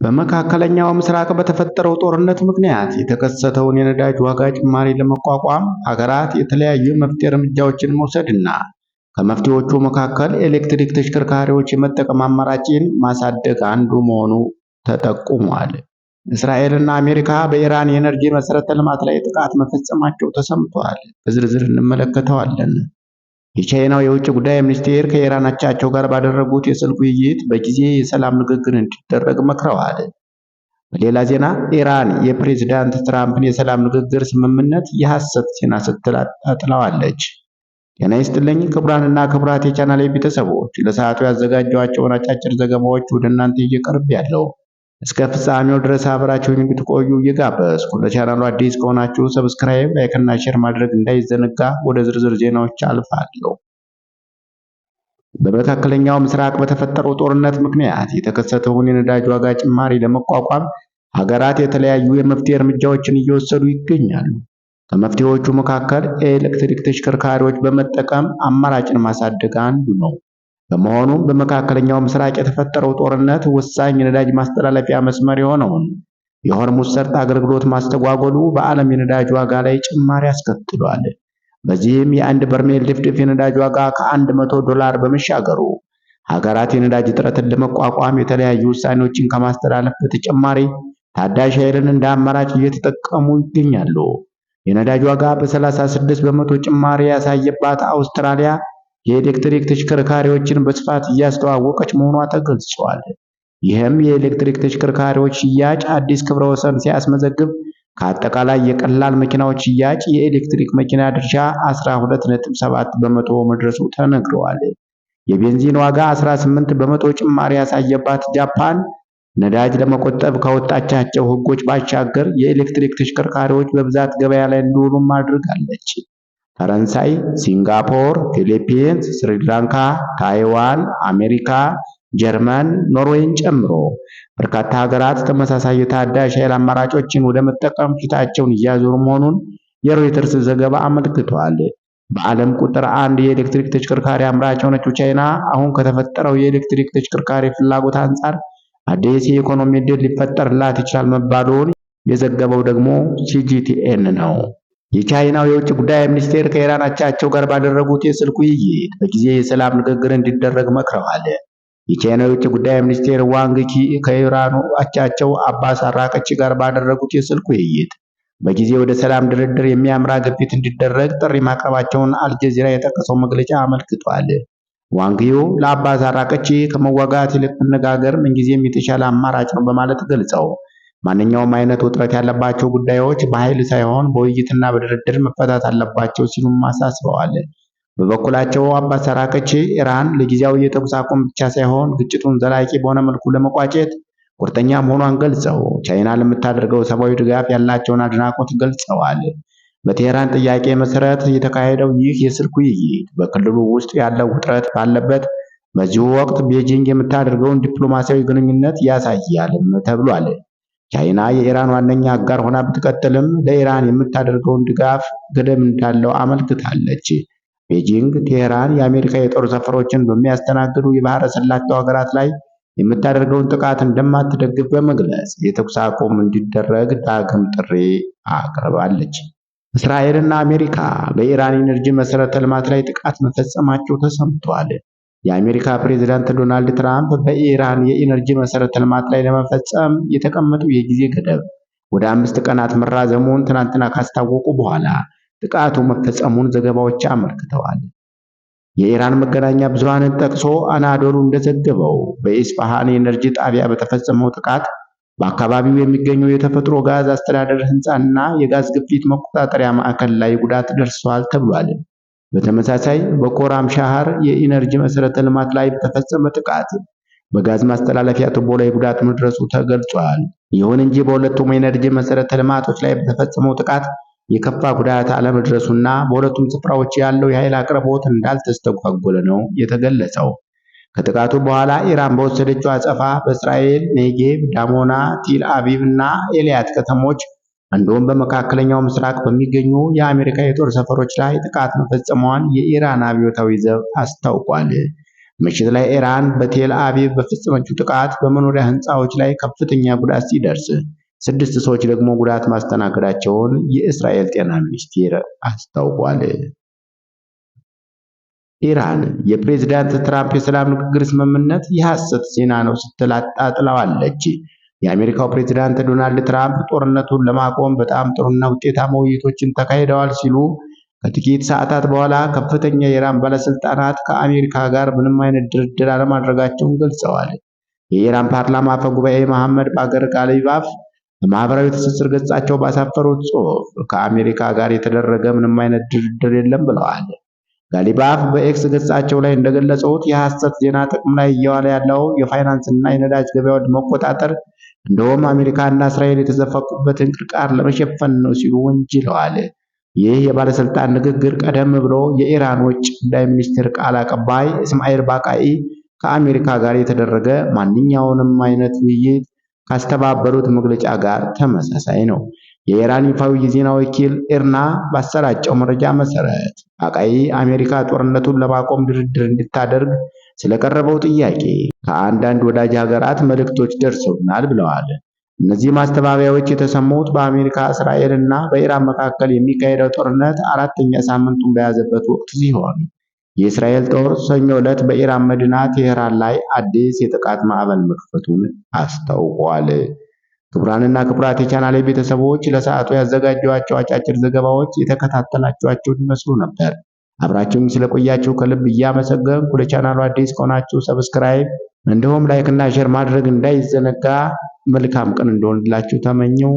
በመካከለኛው ምስራቅ በተፈጠረው ጦርነት ምክንያት የተከሰተውን የነዳጅ ዋጋ ጭማሪ ለመቋቋም ሀገራት የተለያዩ የመፍትሄ እርምጃዎችን መውሰድና ከመፍትሄዎቹ መካከል ኤሌክትሪክ ተሽከርካሪዎች የመጠቀም አማራጭን ማሳደግ አንዱ መሆኑ ተጠቁሟል። እስራኤልና አሜሪካ በኢራን የኤነርጂ መሰረተ ልማት ላይ ጥቃት መፈጸማቸው ተሰምቷል። በዝርዝር እንመለከተዋለን። የቻይናው የውጭ ጉዳይ ሚኒስቴር ከኢራን አቻቸው ጋር ባደረጉት የስልክ ውይይት በጊዜ የሰላም ንግግር እንዲደረግ መክረዋል። በሌላ ዜና ኢራን የፕሬዝዳንት ትራምፕን የሰላም ንግግር ስምምነት የሐሰት ዜና ስትል አጣጥለዋለች። ጤና ይስጥልኝ ክቡራንና ክቡራት የቻናሌ ቤተሰቦች፣ ለሰዓቱ ያዘጋጇቸውን አጫጭር ዘገባዎች ወደ እናንተ እየቀርብ ያለው እስከ ፍጻሜው ድረስ አብራችሁን እንድትቆዩ እየጋበዝኩ ለቻናሉ አዲስ ከሆናችሁ ሰብስክራይብ፣ ላይክ እና ሼር ማድረግ እንዳይዘነጋ። ወደ ዝርዝር ዜናዎች አልፋለሁ። በመካከለኛው ምስራቅ በተፈጠረው ጦርነት ምክንያት የተከሰተውን የነዳጅ ዋጋ ጭማሪ ለመቋቋም ሀገራት የተለያዩ የመፍትሄ እርምጃዎችን እየወሰዱ ይገኛሉ። ከመፍትሄዎቹ መካከል ኤሌክትሪክ ተሽከርካሪዎች በመጠቀም አማራጭን ማሳደግ አንዱ ነው። በመሆኑም በመካከለኛው ምስራቅ የተፈጠረው ጦርነት ወሳኝ የነዳጅ ማስተላለፊያ መስመር የሆነውን የሆርሙዝ ሰርጥ አገልግሎት ማስተጓጎሉ በዓለም የነዳጅ ዋጋ ላይ ጭማሪ አስከትሏል። በዚህም የአንድ በርሜል ድፍድፍ የነዳጅ ዋጋ ከ$100 በመሻገሩ ሀገራት የነዳጅ እጥረትን ለመቋቋም የተለያዩ ውሳኔዎችን ከማስተላለፍ በተጨማሪ ታዳሽ ኃይልን እንደ አማራጭ እየተጠቀሙ ይገኛሉ። የነዳጅ ዋጋ በ36 በመቶ ጭማሪ ያሳየባት አውስትራሊያ የኤሌክትሪክ ተሽከርካሪዎችን በስፋት እያስተዋወቀች መሆኗ ተገልጿል። ይህም የኤሌክትሪክ ተሽከርካሪዎች ሽያጭ አዲስ ክብረ ወሰን ሲያስመዘግብ ከአጠቃላይ የቀላል መኪናዎች ሽያጭ የኤሌክትሪክ መኪና ድርሻ 12.7 በመቶ መድረሱ ተነግሯል። የቤንዚን ዋጋ 18 በመቶ ጭማሪ ያሳየባት ጃፓን ነዳጅ ለመቆጠብ ካወጣቻቸው ሕጎች ባሻገር የኤሌክትሪክ ተሽከርካሪዎች በብዛት ገበያ ላይ እንዲውሉም አድርጋለች። ፈረንሳይ፣ ሲንጋፖር፣ ፊሊፒንስ፣ ስሪላንካ፣ ታይዋን፣ አሜሪካ፣ ጀርመን፣ ኖርዌይን ጨምሮ በርካታ ሀገራት ተመሳሳይ የታዳሽ ኃይል አማራጮችን ወደ መጠቀም ፊታቸውን እያዞሩ መሆኑን የሮይተርስ ዘገባ አመልክቷል። በዓለም ቁጥር አንድ የኤሌክትሪክ ተሽከርካሪ አምራች የሆነችው ቻይና አሁን ከተፈጠረው የኤሌክትሪክ ተሽከርካሪ ፍላጎት አንጻር አዲስ የኢኮኖሚ ዕድል ሊፈጠርላት ይችላል መባሉን የዘገበው ደግሞ ሲጂቲኤን ነው። የቻይናው የውጭ ጉዳይ ሚኒስቴር ከኢራን አቻቸው ጋር ባደረጉት የስልክ ውይይት በጊዜ የሰላም ንግግር እንዲደረግ መክረዋል። የቻይናው የውጭ ጉዳይ ሚኒስቴር ዋንግ ኪ ከኢራኑ አቻቸው አባስ አራቅቺ ጋር ባደረጉት የስልክ ውይይት በጊዜ ወደ ሰላም ድርድር የሚያምራ ግፊት እንዲደረግ ጥሪ ማቅረባቸውን አልጀዚራ የጠቀሰው መግለጫ አመልክቷል። ዋንግ ዩ ለአባስ አራቅቺ ከመዋጋት ይልቅ መነጋገር ምንጊዜም የተሻለ አማራጭ ነው በማለት ገልጸው ማንኛውም አይነት ውጥረት ያለባቸው ጉዳዮች በኃይል ሳይሆን በውይይትና በድርድር መፈታት አለባቸው ሲሉም አሳስበዋል። በበኩላቸው አባስ አራቅቺ ኢራን ለጊዜያዊ የተኩስ አቁም ብቻ ሳይሆን ግጭቱን ዘላቂ በሆነ መልኩ ለመቋጨት ቁርጠኛ መሆኗን ገልጸው ቻይና ለምታደርገው ሰብአዊ ድጋፍ ያላቸውን አድናቆት ገልጸዋል። በቴህራን ጥያቄ መሰረት የተካሄደው ይህ የስልክ ውይይት በክልሉ ውስጥ ያለው ውጥረት ባለበት በዚሁ ወቅት ቤጂንግ የምታደርገውን ዲፕሎማሲያዊ ግንኙነት ያሳያልም ተብሏል። ቻይና የኢራን ዋነኛ አጋር ሆና ብትቀጥልም ለኢራን የምታደርገውን ድጋፍ ገደብ እንዳለው አመልክታለች። ቤጂንግ ቴህራን የአሜሪካ የጦር ሰፈሮችን በሚያስተናግዱ የባህረ ሰላጤው ሀገራት ላይ የምታደርገውን ጥቃት እንደማትደግፍ በመግለጽ የተኩስ አቁም እንዲደረግ ዳግም ጥሪ አቅርባለች። እስራኤልና አሜሪካ በኢራን ኤነርጂ መሰረተ ልማት ላይ ጥቃት መፈጸማቸው ተሰምቷል። የአሜሪካ ፕሬዝዳንት ዶናልድ ትራምፕ በኢራን የኢነርጂ መሰረተ ልማት ላይ ለመፈጸም የተቀመጠው የጊዜ ገደብ ወደ 5 ቀናት መራዘሙን ትናንትና ካስታወቁ በኋላ ጥቃቱ መፈጸሙን ዘገባዎች አመልክተዋል። የኢራን መገናኛ ብዙሃንን ጠቅሶ አናዶሉ እንደዘገበው በኢስፋሃን የኤነርጂ ጣቢያ በተፈጸመው ጥቃት በአካባቢው የሚገኘው የተፈጥሮ ጋዝ አስተዳደር ህንፃና የጋዝ ግፊት መቆጣጠሪያ ማዕከል ላይ ጉዳት ደርሷል ተብሏል። በተመሳሳይ በኮራም ሻሃር የኢነርጂ መሰረተ ልማት ላይ በተፈጸመ ጥቃት በጋዝ ማስተላለፊያ ቱቦ ላይ ጉዳት መድረሱ ተገልጿል። ይሁን እንጂ በሁለቱም የኢነርጂ መሰረተ ልማቶች ላይ በተፈጸመው ጥቃት የከፋ ጉዳት አለመድረሱና በሁለቱም ስፍራዎች ያለው የኃይል አቅርቦት እንዳልተስተጓጎለ ነው የተገለጸው። ከጥቃቱ በኋላ ኢራን በወሰደችው አጸፋ በእስራኤል ኔጌቭ፣ ዳሞና፣ ቲል አቪቭ እና ኤልያት ከተሞች እንዲሁም በመካከለኛው ምስራቅ በሚገኙ የአሜሪካ የጦር ሰፈሮች ላይ ጥቃት መፈጸሟን የኢራን አብዮታዊ ዘብ አስታውቋል። ምሽት ላይ ኢራን በቴል አቪቭ በፈጸመችው ጥቃት በመኖሪያ ሕንፃዎች ላይ ከፍተኛ ጉዳት ሲደርስ 6 ሰዎች ደግሞ ጉዳት ማስተናገዳቸውን የእስራኤል ጤና ሚኒስቴር አስታውቋል። ኢራን የፕሬዝዳንት ትራምፕ የሰላም ንግግር ስምምነት የሐሰት ዜና ነው ስትል አጣጥለዋለች። የአሜሪካው ፕሬዝዳንት ዶናልድ ትራምፕ ጦርነቱን ለማቆም በጣም ጥሩና ውጤታማ ውይይቶችን ተካሂደዋል ሲሉ ከጥቂት ሰዓታት በኋላ ከፍተኛ የኢራን ባለስልጣናት ከአሜሪካ ጋር ምንም አይነት ድርድር አለማድረጋቸውን ገልጸዋል። የኢራን ፓርላማ አፈ ጉባኤ መሐመድ ባገር ጋሊባፍ በማህበራዊ ትስስር ገጻቸው ባሳፈሩት ጽሑፍ ከአሜሪካ ጋር የተደረገ ምንም አይነት ድርድር የለም ብለዋል። ጋሊባፍ በኤክስ ገጻቸው ላይ እንደገለጹት የሐሰት ዜና ጥቅም ላይ እየዋለ ያለው የፋይናንስና የነዳጅ ገበያውን መቆጣጠር እንደውም አሜሪካና እስራኤል የተዘፈቁበትን ቅርቃር ለመሸፈን ነው ሲሉ ወንጅለዋል። ይህ የባለስልጣን ንግግር ቀደም ብሎ የኢራን ውጭ ጉዳይ ሚኒስቴር ቃል አቀባይ እስማኤል ባቃኢ ከአሜሪካ ጋር የተደረገ ማንኛውንም አይነት ውይይት ካስተባበሩት መግለጫ ጋር ተመሳሳይ ነው። የኢራን ይፋዊ የዜና ወኪል ኢርና ባሰራጨው መረጃ መሰረት ባቃኢ አሜሪካ ጦርነቱን ለማቆም ድርድር እንድታደርግ ስለቀረበው ጥያቄ ከአንዳንድ ወዳጅ ሀገራት መልእክቶች ደርሰውናል ብለዋል። እነዚህ ማስተባበያዎች የተሰሙት በአሜሪካ እስራኤል እና በኢራን መካከል የሚካሄደው ጦርነት 4ኛ ሳምንቱን በያዘበት ወቅት ሲሆን የእስራኤል ጦር ሰኞ ዕለት በኢራን መዲና ቴህራን ላይ አዲስ የጥቃት ማዕበል መክፈቱን አስታውቋል። ክቡራንና ክቡራት የቻናሌ ቤተሰቦች ለሰዓቱ ያዘጋጀኋቸው አጫጭር ዘገባዎች የተከታተላችኋቸው ይመስሉ ነበር። አብራችሁኝ ስለቆያችሁ ከልብ እያመሰገንኩ ለቻናሉ አዲስ ከሆናችሁ ሰብስክራይብ እንዲሁም ላይክ እና ሼር ማድረግ እንዳይዘነጋ። መልካም ቀን እንደሆንላችሁ ተመኘው።